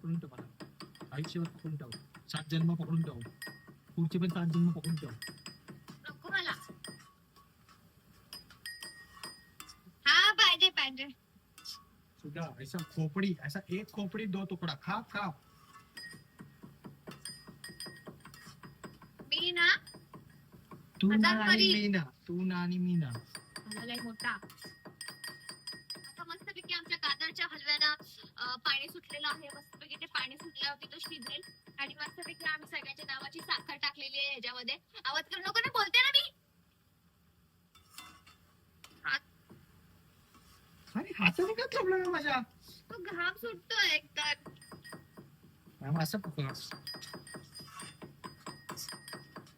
पकडून ठेव मला, आयुष्यभर पकडून ठेव, 7 जन्म पकडून ठेव, पुढचे पण 7 जन्म पकडून ठेव. नको मला. हा पाहिजे पाहिजे. सुधा ऐसा खोपड़ी, ऐसा एक खोपड़ी 2 तुकडा खा खा. मी ना तू ना आता आणि परी. मी ना, तू ना आणि मी ना. मला लय मोठा. आता मस्तपैकी आमच्या गाजरच्या हलव्याला पाणी सुटलेलं आहे. मस्तपैकी ते पाणी सुटल्यावरती तो शिजेल आणि मस्तपैकी आम्ही सगळ्यांच्या नावाची साखर टाकलेली आहे ह्याच्यामध्ये. आवाज करू नको ना, बोलते ना मी. अरे हाताने का थांबला ना माझ्या? तो घाम सुटतोय एकतर. मॅम असं पकड.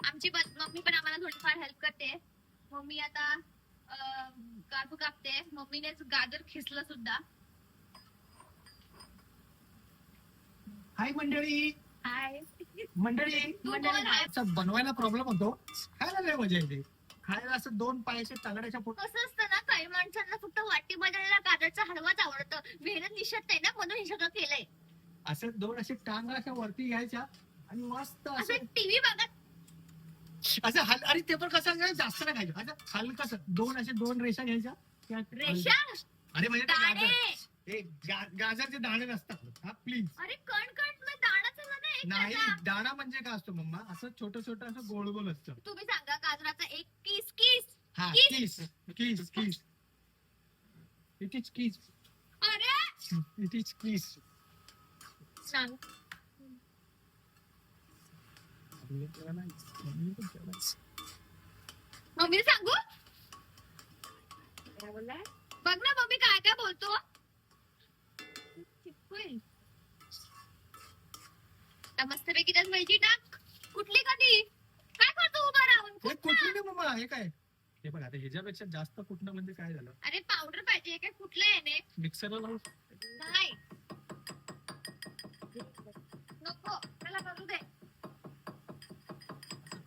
आमची मम्मी पण आम्हाला थोडीफार हेल्प करते. मम्मी आता काजू कापते. मम्मीनेच गाजर खिसलं सुद्धा. हाय मंडळी. हाय. मंडळी तू बोल हाय. असं बनवायला प्रॉब्लेम होतो, खायला लय मजा येते. खायला असं 2 पायाचे तगड्याच्या पोट. कसं असतं ना, काही माणसांना फक्त वाटी बदललेला गाजरचा हलवाच आवडतं. मेहनत निशत नाही ना, म्हणून हे सगळं केलंय. असं 2 असे टांगा अशा वरती घ्यायच्या आणि मस्त असं असं टीव्ही बघत असं अरे ते पण कसं जास्त नाही खायचं, असं हलकं 2 असे 2 रेषा घ्यायच्या त्यात रेषा अरे म्हणजे ते दाणे. गाजर, हे गाजरचे दाणे नसतात हा प्लीज. अरे कण कण मग दाणाचं म्हणा एक नाही, कांदा. दाणा म्हणजे काय असतो मम्मा, असं छोटं छोटं असं गोल गोल असतं. तुम्ही सांगा गाजराचा एक किस किस. हा किस. किस किस किस, इट इज किस, अरे इट इज किस. सांग. मम्मी सांगू बघ ना मम्मी काय काय बोलतो. मस्तपैकी त्यात वेलची टाक. कुठली कधी काय करतो उभा राहून? हे कुठली नाही मम्मा, हे काय? हे बघ आता ह्याच्यापेक्षा जास्त कुठणं म्हणजे काय झालं? अरे पावडर पाहिजे काय? कुठलं आहे ने? मिक्सरला लावून नाही नको, मला करू दे.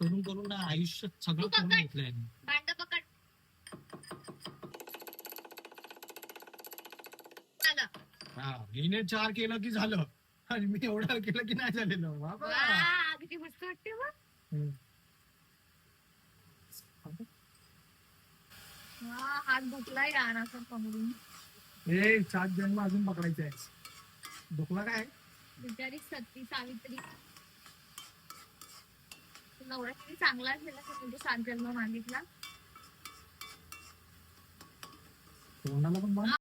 करून करून ना आयुष्य सगळं तू करून पकड. घेतलंय. भांड पकड. आलं. हा हिने 4 केलं की झालं आणि मी एवढं केलं की नाही झालेलं बाबा. वा, किती मस्त वाटते बघ. हा, हात दुखलाय यार असं पकडून. ए 7 जन्म अजून पकडायचे आहे. दुखला काय? बिचारी सती सावित्री. नवरा किती चांगला झाला म्हणजे 7 जन्म मागितला. तोंडाला पण